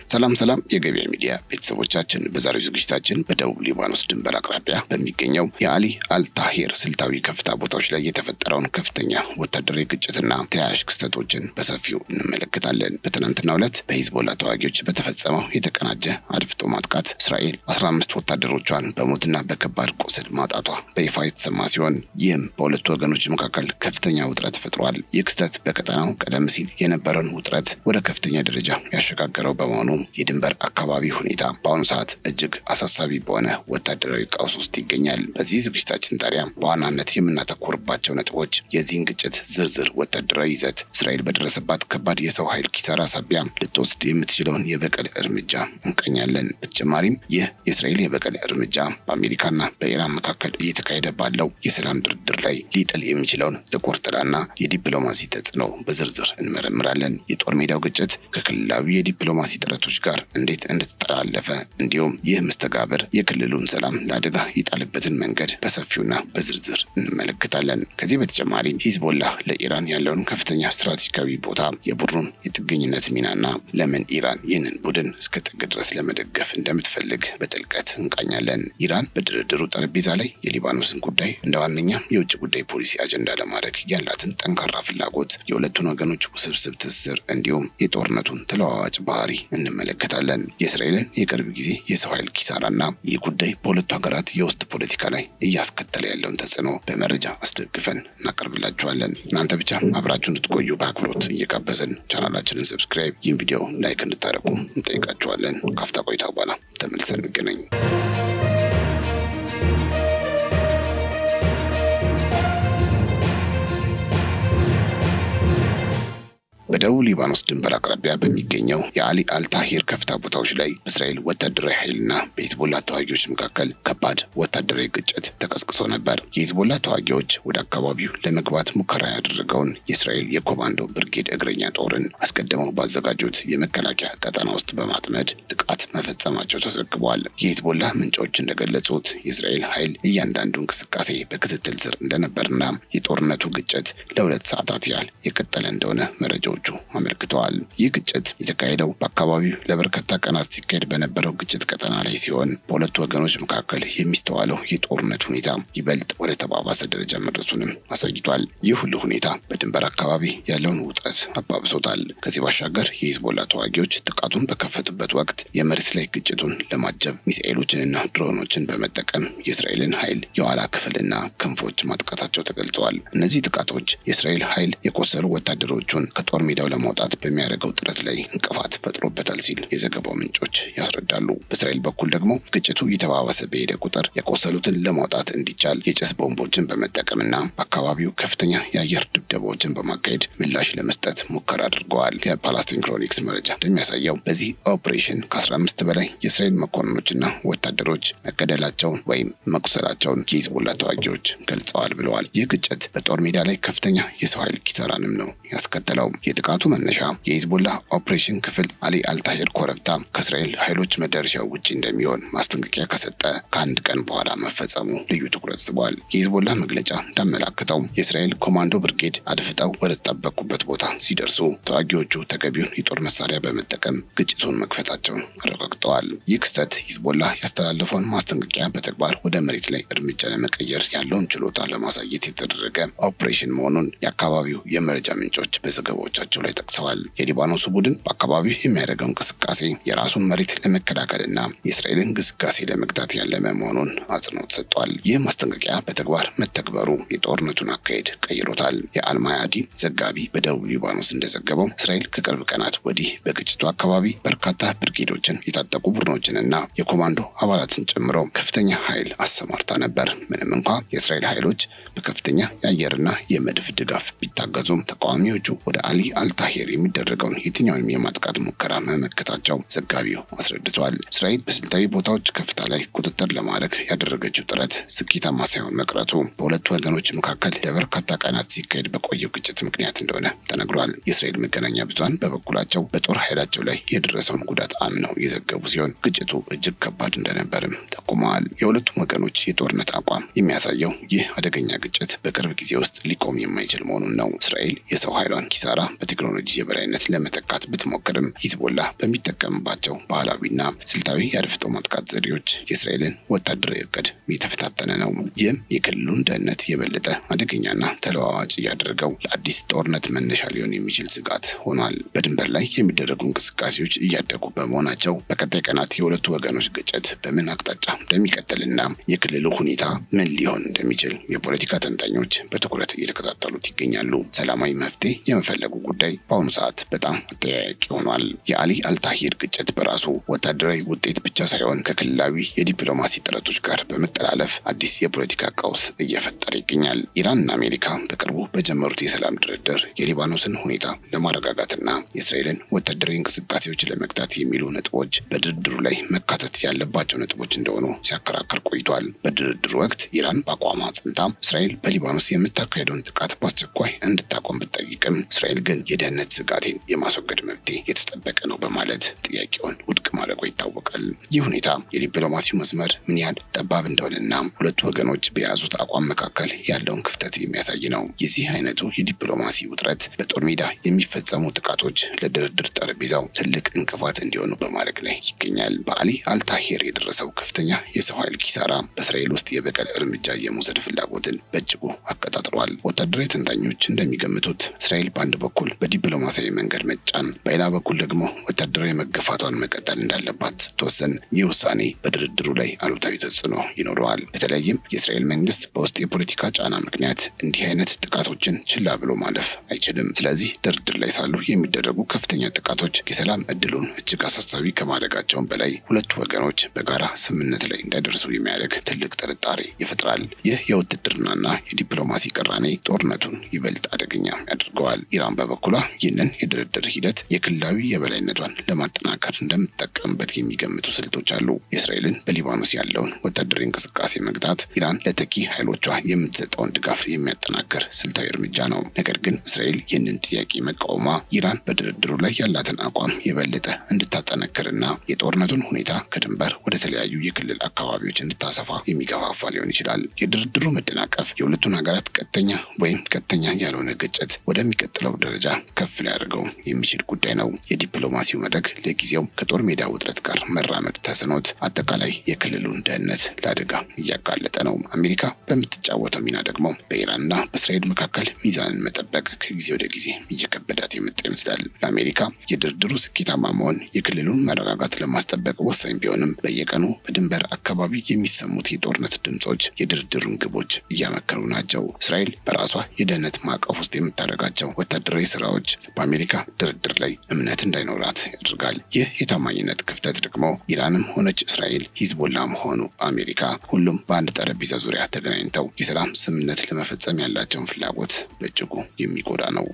ሰላም የገበያ ሚዲያ ቤተሰቦቻችን በዛሬው ዝግጅታችን በደቡብ ሊባኖስ ድንበር አቅራቢያ በሚገኘው የአሊ አልታሂር ስልታዊ ከፍታ ቦታዎች ላይ የተፈጠረውን ከፍተኛ ወታደራዊ ግጭትና ተያያዥ ክስተቶችን በሰፊው እንመለከታለን። በትናንትናው ዕለት በሂዝቦላ ተዋጊዎች በተፈጸመው የተቀናጀ አድፍጦ ማጥቃት እስራኤል 15 ወታደሮቿን በሞትና በከባድ ቁስል ማጣቷ በይፋ የተሰማ ሲሆን ይህም በሁለቱ ወገኖች መካከል ከፍተኛ ውጥረት ፈጥሯል። ይህ ክስተት በቀጠናው ቀደም ሲል የነበረውን ውጥረት ወደ ከፍተኛ ደረጃ ያሸጋገረው በመሆኑ የድንበር አካባቢ ሁኔታ በአሁኑ ሰዓት እጅግ አሳሳቢ በሆነ ወታደራዊ ቀውስ ውስጥ ይገኛል። በዚህ ዝግጅታችን ታዲያ በዋናነት የምናተኩርባቸው ነጥቦች የዚህን ግጭት ዝርዝር ወታደራዊ ይዘት፣ እስራኤል በደረሰባት ከባድ የሰው ኃይል ኪሳራ ሳቢያ ልትወስድ የምትችለውን የበቀል እርምጃ እንቃኛለን። በተጨማሪም ይህ የእስራኤል የበቀል እርምጃ በአሜሪካና በኢራን መካከል እየተካሄደ ባለው የሰላም ድርድር ላይ ሊጥል የሚችለውን ጥቁር ጥላና የዲፕሎማሲ ተጽዕኖ በዝርዝር እንመረምራለን። የጦር ሜዳው ግጭት ከክልላዊ የዲፕሎማሲ ጥረቶች ጋር እንዴት እንደተጠላለፈ እንዲሁም ይህ መስተጋብር የክልሉን ሰላም ለአደጋ የጣለበትን መንገድ በሰፊውና በዝርዝር እንመለከታለን። ከዚህ በተጨማሪ ሂዝቦላ ለኢራን ያለውን ከፍተኛ ስትራቴጂካዊ ቦታ፣ የቡድኑን የጥገኝነት ሚናና ለምን ኢራን ይህንን ቡድን እስከ ጥግ ድረስ ለመደገፍ እንደምትፈልግ በጥልቀት እንቃኛለን። ኢራን በድርድሩ ጠረጴዛ ላይ የሊባኖስን ጉዳይ እንደ ዋነኛ የውጭ ጉዳይ ፖሊሲ አጀንዳ ለማድረግ ያላትን ጠንካራ ፍላጎት፣ የሁለቱን ወገኖች ውስብስብ ትስስር እንዲሁም የጦርነቱን ተለዋዋጭ ባህሪ እንመለከታለን። የእስራኤልን የቅርብ ጊዜ የሰው ኃይል ኪሳራና ይህ ጉዳይ በሁለቱ ሀገራት የውስጥ ፖለቲካ ላይ እያስከተለ ያለውን ተጽዕኖ በመረጃ አስደግፈን እናቀርብላችኋለን። እናንተ ብቻ አብራችሁ እንድትቆዩ በአክብሮት እየጋበዝን ቻናላችንን ሰብስክራይብ፣ ይህን ቪዲዮ ላይክ እንድታደርጉ እንጠይቃችኋለን። ካፍታ ቆይታ በኋላ ተመልሰን እንገናኝ። በደቡብ ሊባኖስ ድንበር አቅራቢያ በሚገኘው የአሊ አልታሂር ከፍታ ቦታዎች ላይ በእስራኤል ወታደራዊ ኃይልና በሂዝቦላ ተዋጊዎች መካከል ከባድ ወታደራዊ ግጭት ተቀስቅሶ ነበር። የሂዝቦላ ተዋጊዎች ወደ አካባቢው ለመግባት ሙከራ ያደረገውን የእስራኤል የኮማንዶ ብርጌድ እግረኛ ጦርን አስቀድመው ባዘጋጁት የመከላከያ ቀጠና ውስጥ በማጥመድ ጥቃት መፈጸማቸው ተዘግቧል። የሂዝቦላ ምንጮች እንደገለጹት የእስራኤል ኃይል እያንዳንዱ እንቅስቃሴ በክትትል ስር እንደነበርና የጦርነቱ ግጭት ለ2 ሰዓታት ያህል የቀጠለ እንደሆነ መረጃው አመልክተዋል። ይህ ግጭት የተካሄደው በአካባቢው ለበርካታ ቀናት ሲካሄድ በነበረው ግጭት ቀጠና ላይ ሲሆን በሁለቱ ወገኖች መካከል የሚስተዋለው የጦርነት ሁኔታ ይበልጥ ወደ ተባባሰ ደረጃ መድረሱንም አሳይቷል። ይህ ሁሉ ሁኔታ በድንበር አካባቢ ያለውን ውጥረት አባብሶታል። ከዚህ ባሻገር የሂዝቦላ ተዋጊዎች ጥቃቱን በከፈቱበት ወቅት የመሬት ላይ ግጭቱን ለማጀብ ሚሳኤሎችንና ድሮኖችን በመጠቀም የእስራኤልን ኃይል የኋላ ክፍልና ክንፎች ማጥቃታቸው ተገልጸዋል። እነዚህ ጥቃቶች የእስራኤል ኃይል የቆሰሉ ወታደሮቹን ከጦር ሜዳው ለማውጣት በሚያደርገው ጥረት ላይ እንቅፋት ፈጥሮበታል ሲል የዘገባው ምንጮች ያስረዳሉ። በእስራኤል በኩል ደግሞ ግጭቱ እየተባባሰ በሄደ ቁጥር የቆሰሉትን ለማውጣት እንዲቻል የጭስ ቦምቦችን በመጠቀምና በአካባቢው ከፍተኛ የአየር ድብደባዎችን በማካሄድ ምላሽ ለመስጠት ሙከራ አድርገዋል። የፓላስቲን ክሮኒክስ መረጃ እንደሚያሳየው በዚህ ኦፕሬሽን ከ15 በላይ የእስራኤል መኮንኖችና ወታደሮች መገደላቸውን ወይም መቁሰላቸውን የሂዝቦላ ተዋጊዎች ገልጸዋል ብለዋል። ይህ ግጭት በጦር ሜዳ ላይ ከፍተኛ የሰው ኃይል ኪሳራንም ነው ያስከተለው። የጥቃቱ መነሻ የሂዝቦላ ኦፕሬሽን ክፍል አሊ አልታሂር ኮረብታ ከእስራኤል ኃይሎች መዳረሻ ውጪ እንደሚሆን ማስጠንቀቂያ ከሰጠ ከአንድ ቀን በኋላ መፈጸሙ ልዩ ትኩረት ስቧል። የሂዝቦላ መግለጫ እንዳመላከተው የእስራኤል ኮማንዶ ብርጌድ አድፍጠው ወደ ተጠበቁበት ቦታ ሲደርሱ ተዋጊዎቹ ተገቢውን የጦር መሳሪያ በመጠቀም ግጭቱን መክፈታቸውን አረጋግጠዋል። ይህ ክስተት ሂዝቦላ ያስተላለፈውን ማስጠንቀቂያ በተግባር ወደ መሬት ላይ እርምጃ ለመቀየር ያለውን ችሎታ ለማሳየት የተደረገ ኦፕሬሽን መሆኑን የአካባቢው የመረጃ ምንጮች በዘገባዎቻቸው ላይ ጠቅሰዋል። የሊባኖሱ ቡድን በአካባቢው የሚያደርገው እንቅስቃሴ የራሱን መሬት ለመከላከልና የእስራኤልን ግስጋሴ ለመግታት ያለመ መሆኑን አጽንኦት ሰጥቷል። ይህ ማስጠንቀቂያ በተግባር መተግበሩ የጦርነቱን አካሄድ ቀይሮታል። የአልማያዲ ዘጋቢ በደቡብ ሊባኖስ እንደዘገበው እስራኤል ከቅርብ ቀናት ወዲህ በግጭቱ አካባቢ በርካታ ብርጌዶችን፣ የታጠቁ ቡድኖችንና የኮማንዶ አባላትን ጨምሮ ከፍተኛ ኃይል አሰማርታ ነበር። ምንም እንኳ የእስራኤል ኃይሎች በከፍተኛ የአየርና የመድፍ ድጋፍ ቢታገዙም ተቃዋሚዎቹ ወደ አሊ አልታሂር የሚደረገውን የትኛውንም የማጥቃት ሙከራ መመከታቸው ዘጋቢው አስረድቷል። እስራኤል በስልታዊ ቦታዎች ከፍታ ላይ ቁጥጥር ለማድረግ ያደረገችው ጥረት ስኬታማ ሳይሆን መቅረቱ በሁለቱ ወገኖች መካከል ለበርካታ ቀናት ሲካሄድ በቆየው ግጭት ምክንያት እንደሆነ ተነግሯል። የእስራኤል መገናኛ ብዙሃን በበኩላቸው በጦር ኃይላቸው ላይ የደረሰውን ጉዳት አምነው የዘገቡ ሲሆን ግጭቱ እጅግ ከባድ እንደነበርም ጠቁመዋል። የሁለቱም ወገኖች የጦርነት አቋም የሚያሳየው ይህ አደገኛ ግጭት በቅርብ ጊዜ ውስጥ ሊቆም የማይችል መሆኑን ነው። እስራኤል የሰው ኃይሏን ኪሳራ በቴክኖሎጂ የበላይነት ለመተካት ብትሞክርም ሂዝቦላ በሚጠቀምባቸው ባህላዊና ስልታዊ የአድፍጦ ማጥቃት ዘዴዎች የእስራኤልን ወታደራዊ እቅድ የተፈታተነ ነው። ይህም የክልሉን ደህንነት የበለጠ አደገኛና ተለዋዋጭ እያደረገው ለአዲስ ጦርነት መነሻ ሊሆን የሚችል ስጋት ሆኗል። በድንበር ላይ የሚደረጉ እንቅስቃሴዎች እያደጉ በመሆናቸው በቀጣይ ቀናት የሁለቱ ወገኖች ግጭት በምን አቅጣጫ እንደሚቀጥልና የክልሉ ሁኔታ ምን ሊሆን እንደሚችል የፖለቲካ ተንታኞች በትኩረት እየተከታተሉት ይገኛሉ። ሰላማዊ መፍትሄ የመፈለጉ ጉዳይ በአሁኑ ሰዓት በጣም አጠያያቂ ሆኗል። የአሊ አልታሂር ግጭት በራሱ ወታደራዊ ውጤት ብቻ ሳይሆን ከክልላዊ የዲፕሎማሲ ጥረቶች ጋር በመጠላለፍ አዲስ የፖለቲካ ቀውስ እየፈጠረ ይገኛል። ኢራንና አሜሪካ በቅርቡ በጀመሩት የሰላም ድርድር የሊባኖስን ሁኔታ ለማረጋጋትና የእስራኤልን ወታደራዊ እንቅስቃሴዎች ለመግታት የሚሉ ነጥቦች በድርድሩ ላይ መካተት ያለባቸው ነጥቦች እንደሆኑ ሲያከራክር ቆይቷል። በድርድሩ ወቅት ኢራን በአቋሟ ጸንታ እስራኤል በሊባኖስ የምታካሄደውን ጥቃት በአስቸኳይ እንድታቆም ብትጠይቅም እስራኤል ግን የደህንነት ስጋቴን የማስወገድ መብቴ የተጠበቀ ነው በማለት ጥያቄውን ውድቅ ማድረጉ ይታወቃል። ይህ ሁኔታ የዲፕሎማሲው መስመር ምን ያህል ጠባብ እንደሆነና ሁለቱ ወገኖች በያዙት አቋም መካከል ያለውን ክፍተት የሚያሳይ ነው። የዚህ አይነቱ የዲፕሎማሲ ውጥረት በጦር ሜዳ የሚፈጸሙ ጥቃቶች ለድርድር ጠረጴዛው ትልቅ እንቅፋት እንዲሆኑ በማድረግ ላይ ይገኛል። በአሊ አልታሂር የደረሰው ከፍተኛ የሰው ኃይል ኪሳራ በእስራኤል ውስጥ የበቀል እርምጃ የመውሰድ ፍላጎትን በእጅጉ አቀጣጥሏል። ወታደራዊ ተንታኞች እንደሚገምቱት እስራኤል በአንድ በኩል በዲፕሎማሲያዊ መንገድ መጫን፣ በሌላ በኩል ደግሞ ወታደራዊ መገፋቷን መቀጠል እንዳለባት ስትወሰን ይህ ውሳኔ በድርድሩ ላይ አሉታዊ ተጽዕኖ ይኖረዋል። በተለይም የእስራኤል መንግስት በውስጥ የፖለቲካ ጫና ምክንያት እንዲህ አይነት ጥቃቶችን ችላ ብሎ ማለፍ አይችልም። ስለዚህ ድርድር ላይ ሳሉ የሚደረጉ ከፍተኛ ጥቃቶች የሰላም እድሉን እጅግ አሳሳቢ ከማድረጋቸውም በላይ ሁለቱ ወገኖች በጋራ ስምምነት ላይ እንዳይደርሱ የሚያደርግ ትልቅ ጥርጣሬ ይፈጥራል። ይህ የውትድርናና የዲፕሎማሲ ቅራኔ ጦርነቱን ይበልጥ አደገኛ ያደርገዋል። ኢራን በበኩሏ ይህንን የድርድር ሂደት የክልላዊ የበላይነቷን ለማጠናከር እንደምትጠቀምበት የሚገምቱ ስልቶች አሉ። የእስራኤልን በሊባኖስ ያለውን ወታደራዊ እንቅስቃሴ መግታት ኢራን ለተኪ ኃይሎቿ የምትሰጠውን ድጋፍ የሚያጠናክር ስልታዊ እርምጃ ነው። ነገር ግን እስራኤል ይህንን ጥያቄ መቃወሟ ኢራን በድርድሩ ላይ ያላትን አቋም የበለጠ እንድታጠነክርና የጦርነቱን ሁኔታ ከድንበር ወደ ተለያዩ የክልል አካባቢዎች እንድታሰፋ የሚገፋፋ ሊሆን ይችላል። የድርድሩ መደናቀፍ የሁለቱን ሀገራት ቀጥተኛ ወይም ቀጥተኛ ያልሆነ ግጭት ወደሚቀጥለው ደረጃ ከፍ ሊያደርገው የሚችል ጉዳይ ነው። የዲፕሎማሲው መድረክ ለጊዜው ከጦር ሜዳ ውጥረት ጋር መራመድ ተስኖት አጠቃላይ የክልሉን ደህንነት ለአደጋ እያጋለጠ ነው። አሜሪካ በምትጫወተው ሚና ደግሞ በኢራንና በእስራኤል መካከል ሚዛንን መጠበቅ ከጊዜ ወደ ጊዜ እየከበዳት የመጣ ይመስላል። ለአሜሪካ የድርድሩ ስኬታማ መሆን የክልሉን መረጋጋት ለማስጠበቅ ወሳኝ ቢሆንም በየቀኑ በድንበር አካባቢ የሚሰሙት የጦርነት ድምጾች የድርድሩን ግቦች እያመከኑ ናቸው። እስራኤል በራሷ የደህንነት ማዕቀፍ ውስጥ የምታደርጋቸው ወታደራዊ ስራዎች በአሜሪካ ድርድር ላይ እምነት እንዳይኖራት ያደርጋል። ይህ የታማኝነት ክፍተት ደግሞ ኢራንም ሆነች እስራኤል፣ ሂዝቦላም ሆኑ አሜሪካ ሁሉም በአንድ ጠረጴዛ ዙሪያ ተገናኝተው የሰላም ስምምነት ለመፈጸም ያላቸውን ፍላጎት በእጅጉ የሚጎዳ ነው።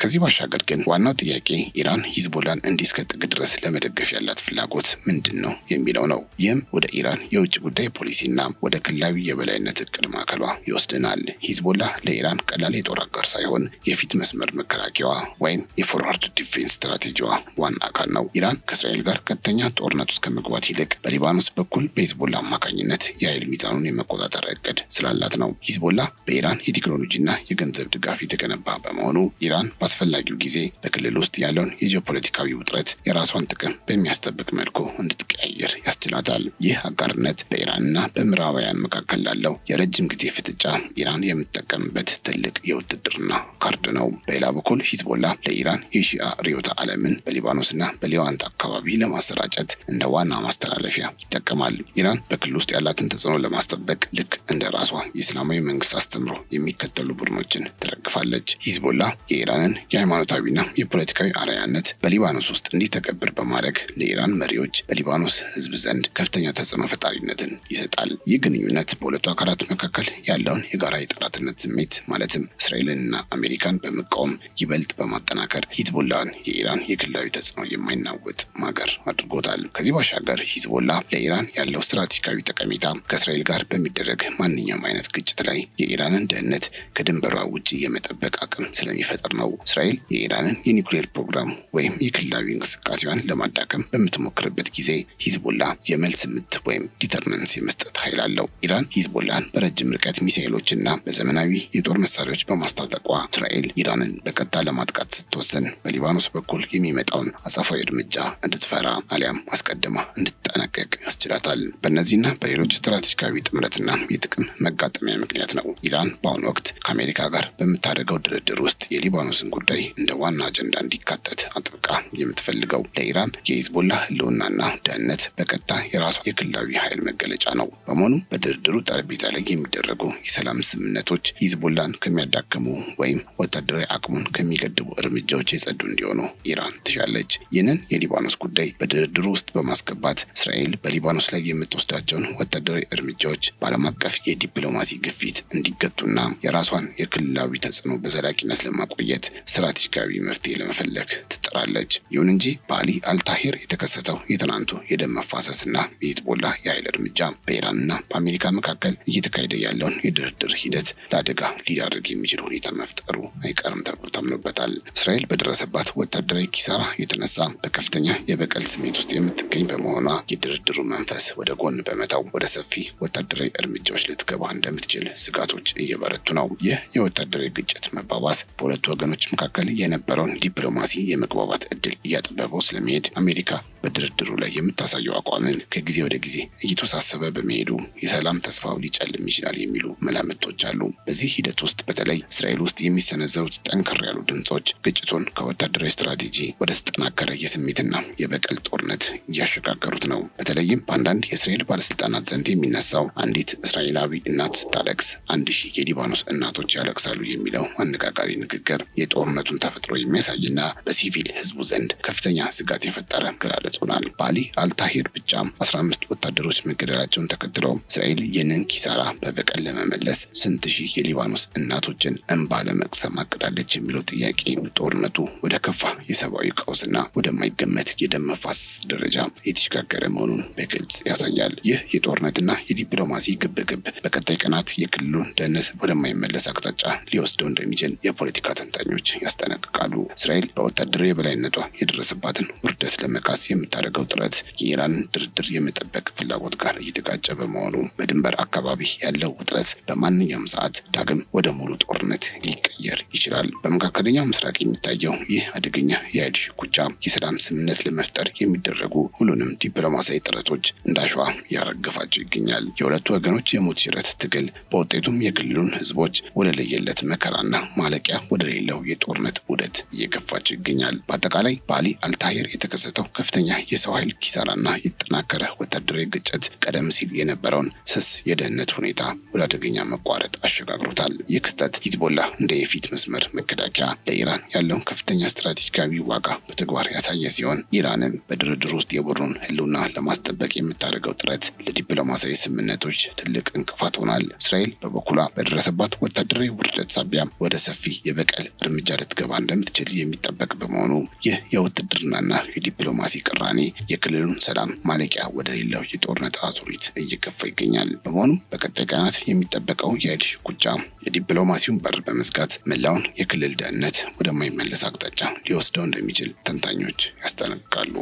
ከዚህ ባሻገር ግን ዋናው ጥያቄ ኢራን ሂዝቦላን እንዲህ እስከ ጥግ ድረስ ለመደገፍ ያላት ፍላጎት ምንድን ነው የሚለው ነው። ይህም ወደ ኢራን የውጭ ጉዳይ ፖሊሲና ወደ ክልላዊ የበላይነት እቅድ ማዕከሏ ይወስደናል። ሂዝቦላ ለኢራን ቀላል የጦር አጋር ሳይሆን የፊት መስመር መከላከያዋ ወይም የፎርዋርድ ዲፌንስ ስትራቴጂዋ ዋና አካል ነው። ኢራን ከእስራኤል ጋር ቀጥተኛ ጦርነት ውስጥ ከመግባት ይልቅ በሊባኖስ በኩል በሂዝቦላ አማካኝነት የኃይል ሚዛኑን የመቆጣጠር እቅድ ስላላት ነው። ሂዝቦላ በኢራን የቴክኖሎጂና የገንዘብ ድጋፍ የተገነባ በመሆኑ ኢራን አስፈላጊው ጊዜ በክልል ውስጥ ያለውን የጂኦፖለቲካዊ ውጥረት የራሷን ጥቅም በሚያስጠብቅ መልኩ እንድትቀያየር ያስችላታል። ይህ አጋርነት በኢራንና በምዕራባውያን መካከል ላለው የረጅም ጊዜ ፍጥጫ ኢራን የምትጠቀምበት ትልቅ የውትድርና ካርድ ነው። በሌላ በኩል ሂዝቦላ ለኢራን የሺአ ርዕዮተ ዓለምን በሊባኖስና በሌዋንት አካባቢ ለማሰራጨት እንደ ዋና ማስተላለፊያ ይጠቀማል። ኢራን በክልል ውስጥ ያላትን ተጽዕኖ ለማስጠበቅ ልክ እንደ ራሷ የእስላማዊ መንግስት አስተምሮ የሚከተሉ ቡድኖችን ትደግፋለች። ሂዝቦላ የኢራንን የሃይማኖታዊና የፖለቲካዊ አርአያነት በሊባኖስ ውስጥ እንዲተከበር በማድረግ ለኢራን መሪዎች በሊባኖስ ህዝብ ዘንድ ከፍተኛ ተጽዕኖ ፈጣሪነትን ይሰጣል። ይህ ግንኙነት በሁለቱ አካላት መካከል ያለውን የጋራ የጠላትነት ስሜት ማለትም እስራኤልንና አሜሪካን በመቃወም ይበልጥ በማጠናከር ሂዝቦላን የኢራን የክልላዊ ተጽዕኖ የማይናወጥ ማገር አድርጎታል። ከዚህ ባሻገር ሂዝቦላ ለኢራን ያለው ስትራቴጂካዊ ጠቀሜታ ከእስራኤል ጋር በሚደረግ ማንኛውም አይነት ግጭት ላይ የኢራንን ደህንነት ከድንበሯ ውጭ የመጠበቅ አቅም ስለሚፈጠር ነው። እስራኤል የኢራንን የኒውክሌር ፕሮግራም ወይም የክልላዊ እንቅስቃሴዋን ለማዳከም በምትሞክርበት ጊዜ ሂዝቦላ የመልስ ምት ወይም ዲተርናንስ የመስጠት ኃይል አለው። ኢራን ሂዝቦላን በረጅም ርቀት ሚሳኤሎችና በዘመናዊ የጦር መሳሪያዎች በማስታጠቋ እስራኤል ኢራንን በቀጥታ ለማጥቃት ስትወሰን በሊባኖስ በኩል የሚመጣውን አጸፋዊ እርምጃ እንድትፈራ አሊያም አስቀድማ እንድትጠነቀቅ ያስችላታል። በእነዚህና በሌሎች ስትራቴጂካዊ ጥምረትና የጥቅም መጋጠሚያ ምክንያት ነው ኢራን በአሁኑ ወቅት ከአሜሪካ ጋር በምታደርገው ድርድር ውስጥ የሊባኖስን ጉዳይ እንደ ዋና አጀንዳ እንዲካተት አጥብቃ የምትፈልገው። ለኢራን የሂዝቦላ ህልውናና ደህንነት በቀጥታ የራሷ የክልላዊ ኃይል መገለጫ ነው። በመሆኑም በድርድሩ ጠረጴዛ ላይ የሚደረጉ የሰላም ስምምነቶች ሂዝቦላን ከሚያዳክሙ ወይም ወታደራዊ አቅሙን ከሚገድቡ እርምጃዎች የጸዱ እንዲሆኑ ኢራን ትሻለች። ይህንን የሊባኖስ ጉዳይ በድርድሩ ውስጥ በማስገባት እስራኤል በሊባኖስ ላይ የምትወስዳቸውን ወታደራዊ እርምጃዎች በዓለም አቀፍ የዲፕሎማሲ ግፊት እንዲገቱና የራሷን የክልላዊ ተጽዕኖ በዘላቂነት ለማቆየት ስትራቴጂካዊ መፍትሄ ለመፈለግ ትጥራለች። ይሁን እንጂ በአሊ አልታሂር የተከሰተው የትናንቱ የደም መፋሰስና የሂዝቦላ የኃይል እርምጃ በኢራንና በአሜሪካ መካከል እየተካሄደ ያለውን የድርድር ሂደት ለአደጋ ሊዳርግ የሚችል ሁኔታ መፍጠሩ አይቀርም ተብሎ ታምኖበታል። እስራኤል በደረሰባት ወታደራዊ ኪሳራ የተነሳ በከፍተኛ የበቀል ስሜት ውስጥ የምትገኝ በመሆኗ የድርድሩ መንፈስ ወደ ጎን በመተው ወደ ሰፊ ወታደራዊ እርምጃዎች ልትገባ እንደምትችል ስጋቶች እየበረቱ ነው። ይህ የወታደራዊ ግጭት መባባስ በሁለቱ ወገኖች መካከል የነበረውን ዲፕሎማሲ የመግባባት እድል እያጠበበው ስለሚሄድ አሜሪካ በድርድሩ ላይ የምታሳየው አቋምን ከጊዜ ወደ ጊዜ እየተወሳሰበ በመሄዱ የሰላም ተስፋው ሊጨልም ይችላል የሚሉ መላምቶች አሉ። በዚህ ሂደት ውስጥ በተለይ እስራኤል ውስጥ የሚሰነዘሩት ጠንከር ያሉ ድምጾች ግጭቱን ከወታደራዊ ስትራቴጂ ወደ ተጠናከረ የስሜትና የበቀል ጦርነት እያሸጋገሩት ነው። በተለይም በአንዳንድ የእስራኤል ባለስልጣናት ዘንድ የሚነሳው አንዲት እስራኤላዊ እናት ስታለቅስ 1000 የሊባኖስ እናቶች ያለቅሳሉ የሚለው አነጋጋሪ ንግግር የጦርነቱን ተፈጥሮ የሚያሳይና በሲቪል ህዝቡ ዘንድ ከፍተኛ ስጋት የፈጠረ ገላለጽ ሆኗል። በአሊ አልታሂር ብቻም 15 ወታደሮች መገደላቸውን ተከትለው እስራኤል ይህንን ኪሳራ በበቀል ለመመለስ ስንት ሺህ የሊባኖስ እናቶችን እንባ ለመቅሰም አቅዳለች የሚለው ጥያቄ ጦርነቱ ወደ ከፋ የሰብአዊ ቀውስና ወደማይገመት የደም መፋሰስ ደረጃ የተሸጋገረ መሆኑን በግልጽ ያሳያል። ይህ የጦርነትና የዲፕሎማሲ ግብግብ በቀጣይ ቀናት የክልሉን ደህንነት ወደማይመለስ አቅጣጫ ሊወስደው እንደሚችል የፖለቲካ ተንታኞች ያስጠነቅቃሉ። እስራኤል በወታደራዊ የበላይነቷ የደረሰባትን ውርደት ለመካስ የምታደርገው ጥረት የኢራንን ድርድር የመጠበቅ ፍላጎት ጋር እየተጋጨ በመሆኑ በድንበር አካባቢ ያለው ውጥረት በማንኛውም ሰዓት ዳግም ወደ ሙሉ ጦርነት ሊቀየር ይችላል። በመካከለኛው ምስራቅ የሚታየው ይህ አደገኛ የኃይል ሽኩቻ የሰላም ስምምነት ለመፍጠር የሚደረጉ ሁሉንም ዲፕሎማሲያዊ ጥረቶች እንዳሸዋ ያረገፋቸው ይገኛል። የሁለቱ ወገኖች የሞት ሽረት ትግል በውጤቱም የክልሉን ህዝቦች ወደ ለየለት መከራና ማለቂያ ወደ ሌለው የጦርነት ዑደት እየገፋቸው ይገኛል። በአጠቃላይ በአሊ አልታሂር የተከሰተው ከፍተኛ የሰው ኃይል ኪሳራና የተጠናከረ ወታደራዊ ግጭት ቀደም ሲል የነበረውን ስስ የደህንነት ሁኔታ ወደ አደገኛ መቋረጥ አሸጋግሮታል። ይህ ክስተት ሂዝቦላ እንደ የፊት መስመር መከላከያ ለኢራን ያለውን ከፍተኛ ስትራቴጂካዊ ዋጋ በተግባር ያሳየ ሲሆን ኢራንን በድርድር ውስጥ የቡድኑን ህልውና ለማስጠበቅ የምታደርገው ጥረት ለዲፕሎማሲያዊ ስምምነቶች ትልቅ እንቅፋት ሆኗል። እስራኤል በበኩሏ በደረሰባት ወታደራዊ ውርደት ሳቢያ ወደ ሰፊ የበቀል እርምጃ ልትገባ እንደምትችል የሚጠበቅ በመሆኑ ይህ የውትድርናና የዲፕሎማሲ ቅራኔ የክልሉን ሰላም ማለቂያ ወደ ሌላው የጦርነት አዙሪት እየገፋ ይገኛል። በመሆኑም በቀጣይ ቀናት የሚጠበቀው የኃይል ሽኩቻ የዲፕሎማሲውን በር በመዝጋት መላውን የክልል ደህንነት ወደማይመለስ አቅጣጫ ሊወስደው እንደሚችል ተንታኞች ያስጠነቅቃሉ።